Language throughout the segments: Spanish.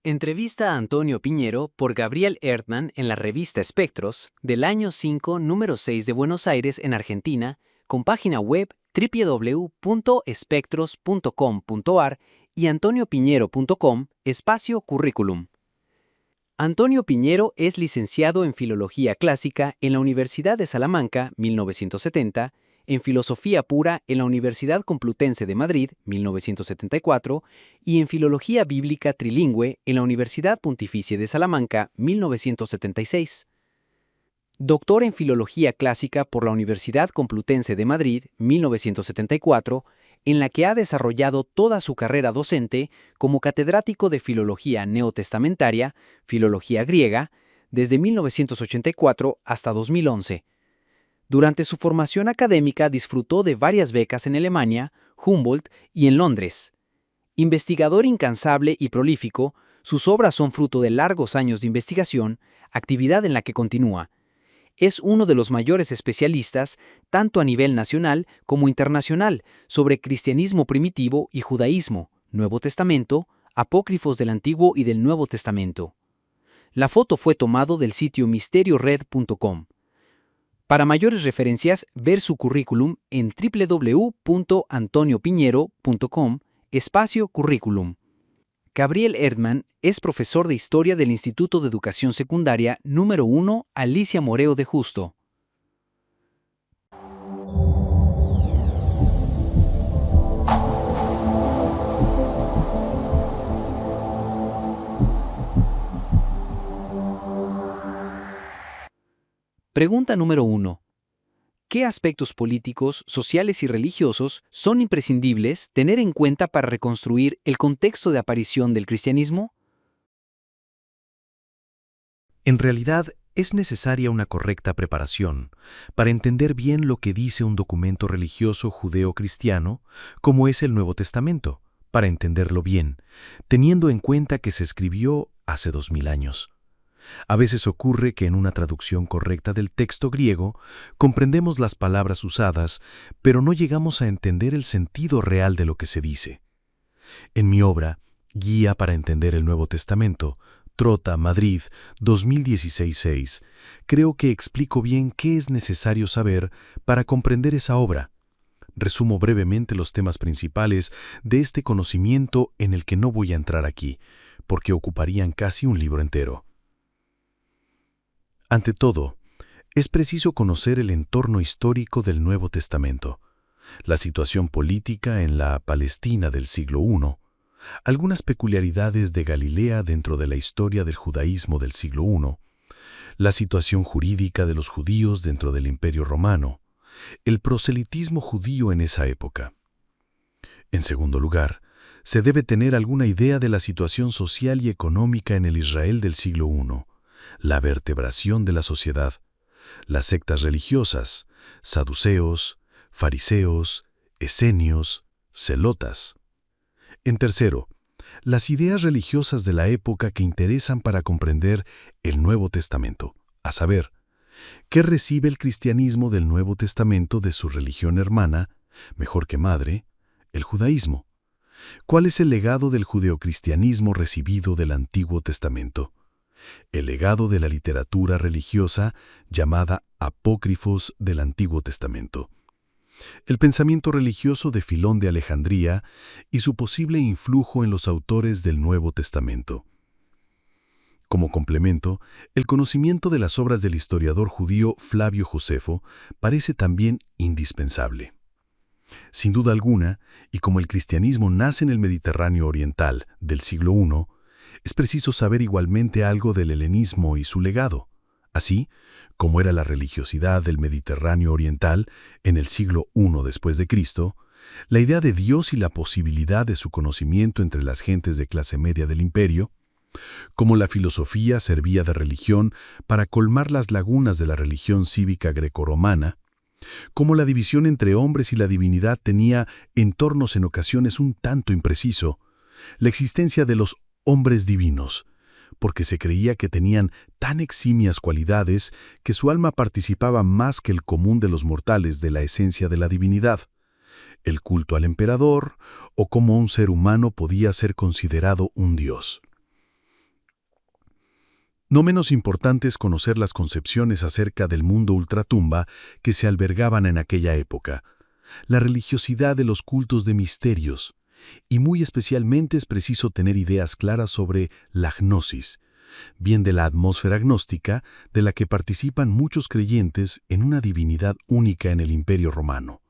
Entrevista a Antonio Piñero por Gabriel Erdmann en la revista Espectros, del año 5, número 6 de Buenos Aires, en Argentina, con página web www.espectros.com.ar y antoniopiñero.com, espacio currículum. Antonio Piñero es licenciado en Filología Clásica en la Universidad de Salamanca, 1970, en Filosofía Pura en la Universidad Complutense de Madrid, 1974, y en Filología Bíblica Trilingüe en la Universidad Pontificia de Salamanca, 1976. Doctor en Filología Clásica por la Universidad Complutense de Madrid, 1974, en la que ha desarrollado toda su carrera docente como catedrático de Filología Neotestamentaria, Filología Griega, desde 1984 hasta 2011. Durante su formación académica disfrutó de varias becas en Alemania, Humboldt y en Londres. Investigador incansable y prolífico, sus obras son fruto de largos años de investigación, actividad en la que continúa. Es uno de los mayores especialistas, tanto a nivel nacional como internacional, sobre cristianismo primitivo y judaísmo, Nuevo Testamento, apócrifos del Antiguo y del Nuevo Testamento. La foto fue tomado del sitio misteriored.com. Para mayores referencias, ver su currículum en www.antoniopiñero.com, espacio currículum. Gabriel Erdmann es profesor de Historia del Instituto de Educación Secundaria número 1 Alicia Moreo de Justo. Pregunta número 1. ¿Qué aspectos políticos, sociales y religiosos son imprescindibles tener en cuenta para reconstruir el contexto de aparición del cristianismo? En realidad, es necesaria una correcta preparación para entender bien lo que dice un documento religioso judeo-cristiano, como es el Nuevo Testamento, para entenderlo bien, teniendo en cuenta que se escribió hace 2000 años. A veces ocurre que en una traducción correcta del texto griego comprendemos las palabras usadas, pero no llegamos a entender el sentido real de lo que se dice. En mi obra, Guía para entender el Nuevo Testamento, Trota, Madrid, 2016-6, creo que explico bien qué es necesario saber para comprender esa obra. Resumo brevemente los temas principales de este conocimiento en el que no voy a entrar aquí, porque ocuparían casi un libro entero. Ante todo, es preciso conocer el entorno histórico del Nuevo Testamento, la situación política en la Palestina del siglo I, algunas peculiaridades de Galilea dentro de la historia del judaísmo del siglo I, la situación jurídica de los judíos dentro del Imperio Romano, el proselitismo judío en esa época. En segundo lugar, se debe tener alguna idea de la situación social y económica en el Israel del siglo I, la vertebración de la sociedad, las sectas religiosas, saduceos, fariseos, esenios, celotas. En tercero, las ideas religiosas de la época que interesan para comprender el Nuevo Testamento, a saber, ¿qué recibe el cristianismo del Nuevo Testamento de su religión hermana, mejor que madre, el judaísmo? ¿Cuál es el legado del judeocristianismo recibido del Antiguo Testamento? El legado de la literatura religiosa llamada apócrifos del Antiguo Testamento. El pensamiento religioso de Filón de Alejandría y su posible influjo en los autores del Nuevo Testamento. Como complemento, el conocimiento de las obras del historiador judío Flavio Josefo parece también indispensable. Sin duda alguna, y como el cristianismo nace en el Mediterráneo oriental del siglo I, es preciso saber igualmente algo del helenismo y su legado, así como era la religiosidad del Mediterráneo oriental en el siglo I después de Cristo, la idea de Dios y la posibilidad de su conocimiento entre las gentes de clase media del imperio, cómo la filosofía servía de religión para colmar las lagunas de la religión cívica grecorromana, cómo la división entre hombres y la divinidad tenía entornos en ocasiones un tanto impreciso, la existencia de los hombres divinos, porque se creía que tenían tan eximias cualidades que su alma participaba más que el común de los mortales de la esencia de la divinidad, el culto al emperador o cómo un ser humano podía ser considerado un dios. No menos importante es conocer las concepciones acerca del mundo ultratumba que se albergaban en aquella época, la religiosidad de los cultos de misterios, y muy especialmente es preciso tener ideas claras sobre la gnosis, bien de la atmósfera gnóstica de la que participan muchos creyentes en una divinidad única en el Imperio Romano,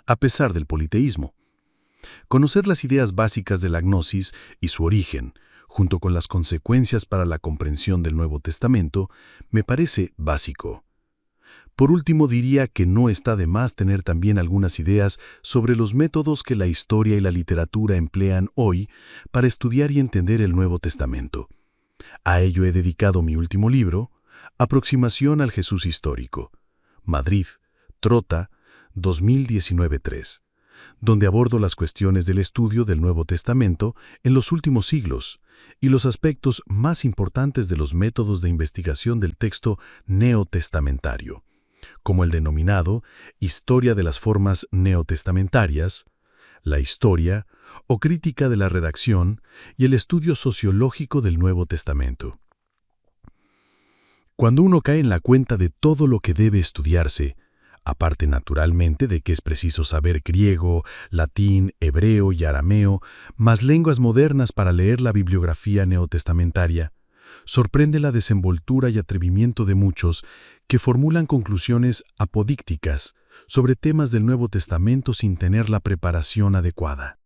a pesar del politeísmo. Conocer las ideas básicas de la gnosis y su origen, junto con las consecuencias para la comprensión del Nuevo Testamento, me parece básico. Por último, diría que no está de más tener también algunas ideas sobre los métodos que la historia y la literatura emplean hoy para estudiar y entender el Nuevo Testamento. A ello he dedicado mi último libro, Aproximación al Jesús Histórico, Madrid, Trota, 2019-3, donde abordo las cuestiones del estudio del Nuevo Testamento en los últimos siglos y los aspectos más importantes de los métodos de investigación del texto neotestamentario, como el denominado Historia de las formas neotestamentarias, la historia o crítica de la redacción y el estudio sociológico del Nuevo Testamento. Cuando uno cae en la cuenta de todo lo que debe estudiarse, aparte naturalmente de que es preciso saber griego, latín, hebreo y arameo, más lenguas modernas para leer la bibliografía neotestamentaria, sorprende la desenvoltura y atrevimiento de muchos que formulan conclusiones apodícticas sobre temas del Nuevo Testamento sin tener la preparación adecuada.